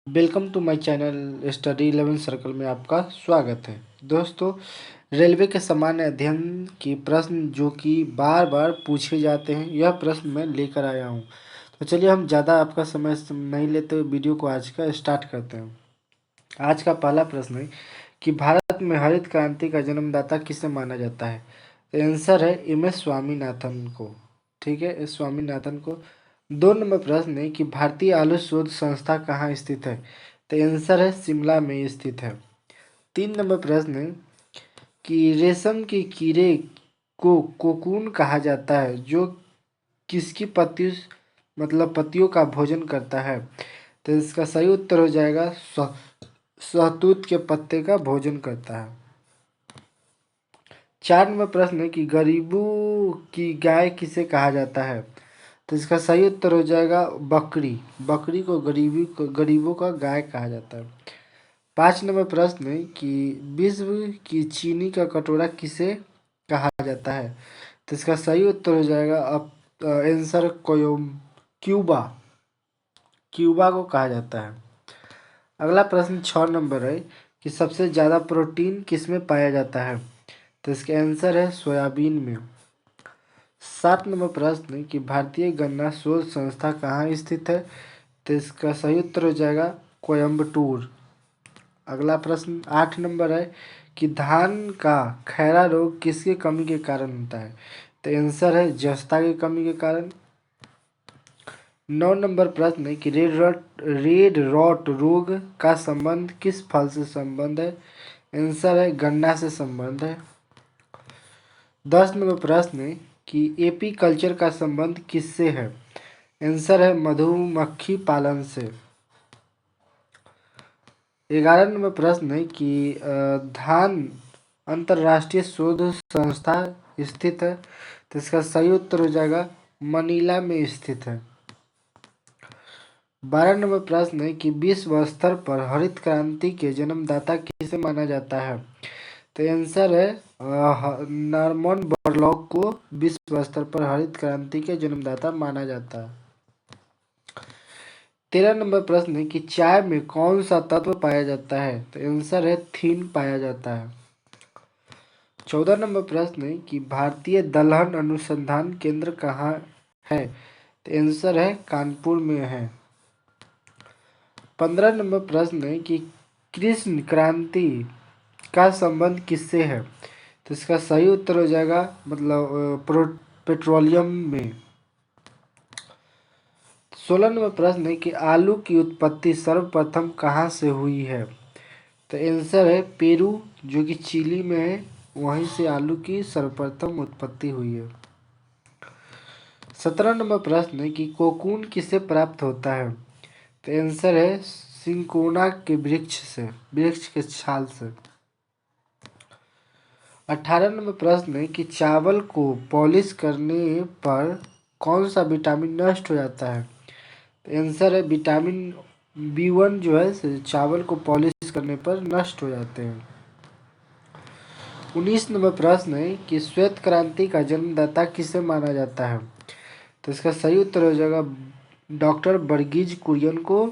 Welcome to my channel study 11 circle में आपका स्वागत है। दोस्तों, रेलवे के सामान्य अध्ययन की प्रश्न जो कि बार बार पूछे जाते हैं, यह प्रश्न मैं लेकर आया हूँ। तो चलिए, हम ज़्यादा आपका समय नहीं लेते हुए वीडियो को आज का स्टार्ट करते हैं। आज का पहला प्रश्न है कि भारत में हरित क्रांति का जन्मदाता किसे माना जाता है। तो आंसर है एम.एस. स्वामीनाथन को। ठीक है, एस स्वामीनाथन को। 2 नंबर प्रश्न है कि भारतीय आलू शोध संस्था कहाँ स्थित है। तो आंसर है शिमला में स्थित है। 3 नंबर प्रश्न है कि रेशम के कीड़े को कोकून कहा जाता है जो किसकी पत्तियों का भोजन करता है। तो इसका सही उत्तर हो जाएगा शहतूत के पत्ते का भोजन करता है। 4 नंबर प्रश्न है कि गरीबों की गाय किसे कहा जाता है। तो इसका सही उत्तर हो जाएगा बकरी। बकरी को गरीबों का गाय कहा जाता है। 5 नंबर प्रश्न है कि विश्व की चीनी का कटोरा किसे कहा जाता है। तो इसका सही उत्तर हो जाएगा आंसर क्यूबा। क्यूबा को कहा जाता है। अगला प्रश्न 6 नंबर है कि सबसे ज़्यादा प्रोटीन किसमें पाया जाता है। तो इसका आंसर है सोयाबीन में। 7 नंबर प्रश्न है कि भारतीय गन्ना शोध संस्था कहाँ स्थित है। तो इसका सही उत्तर हो जाएगा कोयम्बटूर। अगला प्रश्न 8 नंबर है कि धान का खैरा रोग किसकी कमी के कारण होता है। तो आंसर है जस्ता की कमी के कारण। 9 नंबर प्रश्न है कि रेड रॉट रोग का संबंध किस फल से संबंध है। आंसर है गन्ना से संबंध है। 10 नंबर प्रश्न है कि एपी कल्चर का संबंध किससे है। आंसर है मधुमक्खी पालन से। 11 नंबर प्रश्न है कि धान अंतर्राष्ट्रीय शोध संस्था स्थित है। तो इसका सही उत्तर हो जाएगा मनीला में स्थित है। 12 नंबर प्रश्न है कि विश्व स्तर पर हरित क्रांति के जन्मदाता किसे माना जाता है। तो आंसर है नॉर्मन बोरलॉग को विश्व स्तर पर हरित क्रांति के जन्मदाता माना जाता है। 13 नंबर प्रश्न है कि चाय में कौन सा तत्व पाया जाता है। तो आंसर है थीन पाया जाता है। 14 नंबर प्रश्न है कि भारतीय दलहन अनुसंधान केंद्र कहाँ है। तो आंसर है कानपुर में है। 15 नंबर प्रश्न है कि कृष्ण क्रांति का संबंध किससे है। तो इसका सही उत्तर हो जाएगा पेट्रोलियम में। 16 नंबर प्रश्न है कि आलू की उत्पत्ति सर्वप्रथम कहाँ से हुई है। तो आंसर है पेरू, जो कि चिली में है। वहीं से आलू की सर्वप्रथम उत्पत्ति हुई है। 17 नंबर प्रश्न है कि कोकून किससे प्राप्त होता है। तो आंसर है सिंकोना के वृक्ष के छाल से। 18 नंबर प्रश्न है कि चावल को पॉलिश करने पर कौन सा विटामिन नष्ट हो जाता है। तो आंसर है विटामिन B1 जो है चावल को पॉलिश करने पर नष्ट हो जाते हैं। 19 नंबर प्रश्न है कि श्वेत क्रांति का जन्मदाता किसे माना जाता है। तो इसका सही उत्तर हो जाएगा डॉक्टर वर्गीज कुरियन को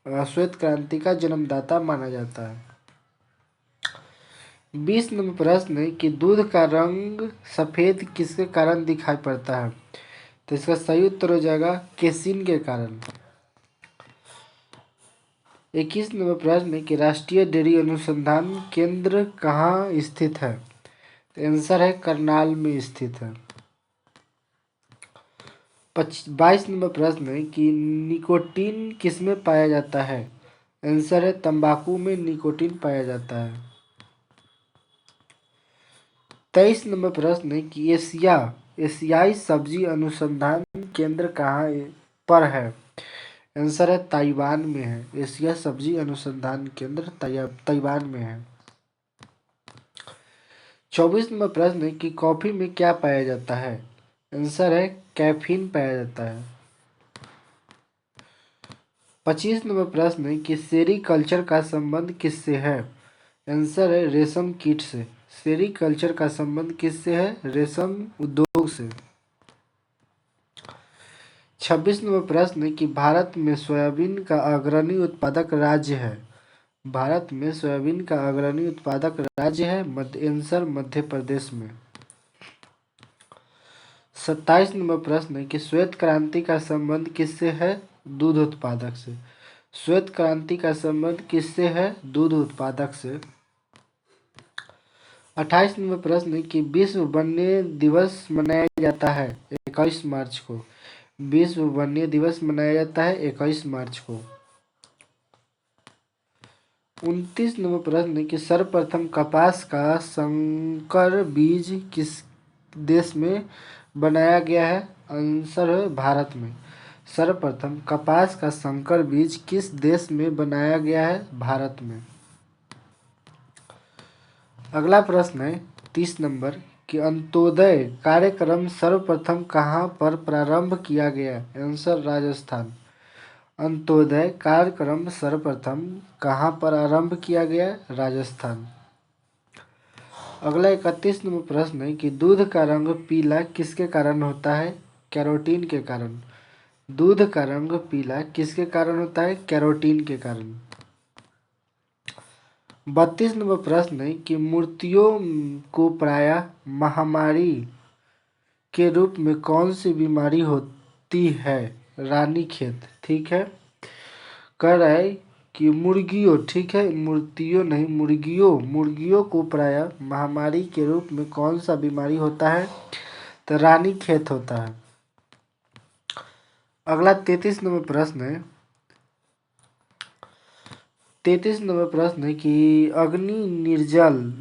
श्वेत क्रांति का जन्मदाता माना जाता है। 20 नंबर प्रश्न है कि दूध का रंग सफ़ेद किसके कारण दिखाई पड़ता है। तो इसका सही उत्तर हो जाएगा केसिन के कारण। 21 नंबर प्रश्न है कि राष्ट्रीय डेयरी अनुसंधान केंद्र कहाँ स्थित है। तो आंसर है करनाल में स्थित है। 22 नंबर प्रश्न है कि निकोटीन किसमें पाया जाता है। आंसर है तंबाकू में निकोटीन पाया जाता है। 23 नंबर प्रश्न है कि एशियाई सब्जी अनुसंधान केंद्र कहाँ पर है। आंसर है ताइवान में है। एशिया सब्जी अनुसंधान केंद्र ताइवान में है। 24 नंबर प्रश्न है कि कॉफी में क्या पाया जाता है। आंसर है कैफीन पाया जाता है। 25 नंबर प्रश्न है कि सेरीकल्चर का संबंध किससे है। आंसर है रेशम कीट से। सेरीकल्चर का संबंध किससे है, रेशम उद्योग से। 26 नंबर प्रश्न कि भारत में सोयाबीन का अग्रणी उत्पादक राज्य है। भारत में सोयाबीन का अग्रणी उत्पादक राज्य है आंसर मध्य प्रदेश में। 27 नंबर प्रश्न कि श्वेत क्रांति का संबंध किससे है? दूध उत्पादक से। श्वेत क्रांति का संबंध किससे है? दूध उत्पादक से। 28 नंबर प्रश्न कि विश्व वन्य दिवस मनाया जाता है 21 मार्च को। विश्व वन्य दिवस मनाया जाता है 21 मार्च को। 29 नंबर प्रश्न कि सर्वप्रथम कपास का संकर बीज किस देश में बनाया गया है? आंसर है भारत में। सर्वप्रथम कपास का संकर बीज किस देश में बनाया गया है? भारत में। अगला प्रश्न है 30 नंबर कि अंत्योदय कार्यक्रम सर्वप्रथम कहाँ पर प्रारंभ किया गया? आंसर राजस्थान। अंत्योदय कार्यक्रम सर्वप्रथम कहाँ पर आरंभ किया गया? राजस्थान। अगला 31 नंबर प्रश्न है कि दूध का रंग पीला किसके कारण होता है? कैरोटीन के कारण। दूध का रंग पीला किसके कारण होता है? कैरोटीन के कारण। 32 नंबर प्रश्न है कि मूर्तियों को प्रायः महामारी के रूप में कौन सी बीमारी होती है? रानीखेत। ठीक है, कह रहा है कि मुर्गियों, ठीक है, मूर्तियों नहीं, मुर्गियों को प्रायः महामारी के रूप में कौन सा बीमारी होता है? तो रानीखेत होता है। अगला 33 नंबर प्रश्न है 33 नंबर प्रश्न है कि अग्नि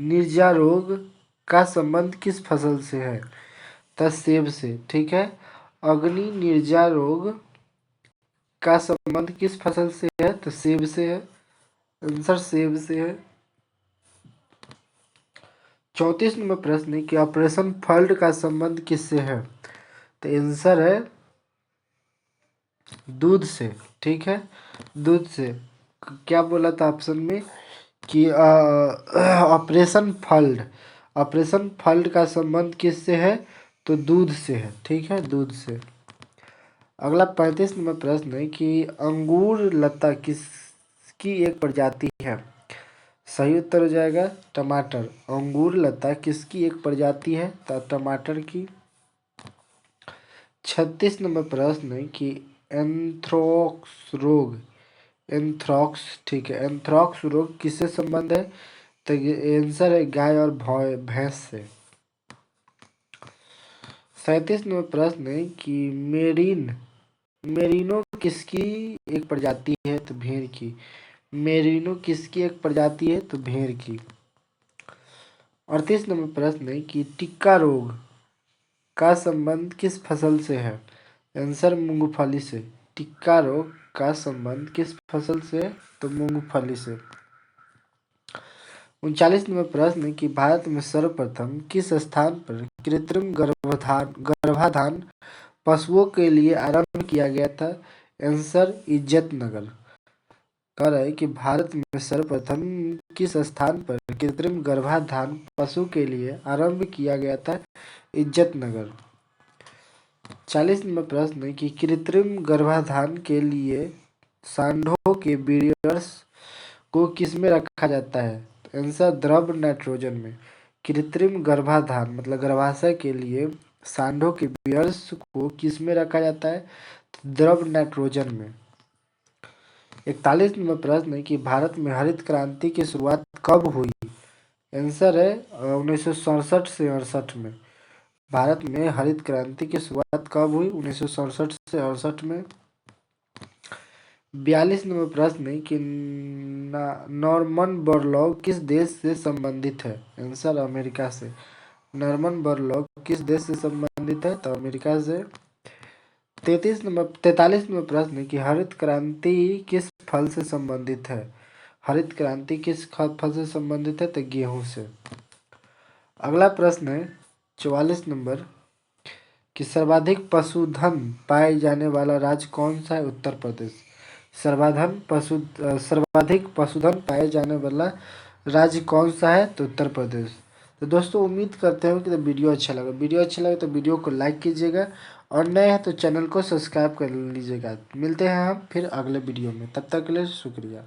निर्जा रोग का संबंध किस फसल से है? तो सेब से। ठीक है, अग्नि निर्जा रोग का संबंध किस फसल से है? तो सेब से है। आंसर सेब से है। 34 नंबर प्रश्न है कि ऑपरेशन फ्लड का संबंध किससे है? तो आंसर है दूध से। ठीक है, दूध से। क्या बोला था ऑप्शन में कि ऑपरेशन फ्लड का संबंध किससे है? तो दूध से है। ठीक है, दूध से। अगला 35 नंबर प्रश्न है कि अंगूर लता किसकी एक प्रजाति है? सही उत्तर हो जाएगा टमाटर। अंगूर लता किसकी एक प्रजाति है? तो टमाटर की। 36 नंबर प्रश्न है कि एंथ्रॉक्स, ठीक है, एंथ्रॉक्स रोग किससे संबंध है? तो आंसर है गाय और भैंस से। 37 नंबर प्रश्न है कि मेरिनो किसकी एक प्रजाति है? तो भेड़ की। मेरिनो किसकी एक प्रजाति है? तो भेड़ की। 38 नंबर प्रश्न है कि टिक्का रोग का संबंध किस फसल से है? आंसर मूंगफली से। टिक्का रोग का संबंध किस फसल से है? तो मूंगफली से। 39 नंबर प्रश्न है कि भारत में सर्वप्रथम किस स्थान पर कृत्रिम गर्भाधान पशुओं के लिए आरंभ किया गया था? आंसर इज्जतनगर। कह रहा है कि भारत में सर्वप्रथम किस स्थान पर कृत्रिम गर्भाधान पशु के लिए आरंभ किया गया था? इज्जतनगर। 40 नंबर प्रश्न है कि कृत्रिम गर्भाधान के लिए सांडों के बीयर्स को किसमें रखा जाता है? आंसर द्रव नाइट्रोजन में। कृत्रिम गर्भाधान मतलब गर्भाशय के लिए सांडों के बीयर्स को किसमें रखा जाता है? द्रव नाइट्रोजन में। 41 नंबर प्रश्न है कि भारत में हरित क्रांति की शुरुआत कब हुई? आंसर है 1967 से 68 में। भारत में हरित क्रांति की शुरुआत कब हुई? 1967 से 68 में। 42 नंबर प्रश्न है कि नॉर्मन बोरलॉग किस देश से संबंधित है? आंसर अमेरिका से। नॉर्मन बोरलॉग किस देश से संबंधित है? तो अमेरिका से। 43 नंबर प्रश्न है कि हरित क्रांति किस फल से संबंधित है? हरित क्रांति किस फल से संबंधित है? तो गेहूं से। अगला प्रश्न है 44 नंबर कि सर्वाधिक पशुधन पाए जाने वाला राज्य कौन सा है? उत्तर प्रदेश। सर्वाधिक पशुधन पाए जाने वाला राज्य कौन सा है? तो उत्तर प्रदेश। तो दोस्तों उम्मीद करते हैं कि वीडियो अच्छा लगा तो वीडियो को लाइक कीजिएगा और नए हैं तो चैनल को सब्सक्राइब कर लीजिएगा। मिलते हैं हम फिर अगले वीडियो में, तब तक के लिए शुक्रिया।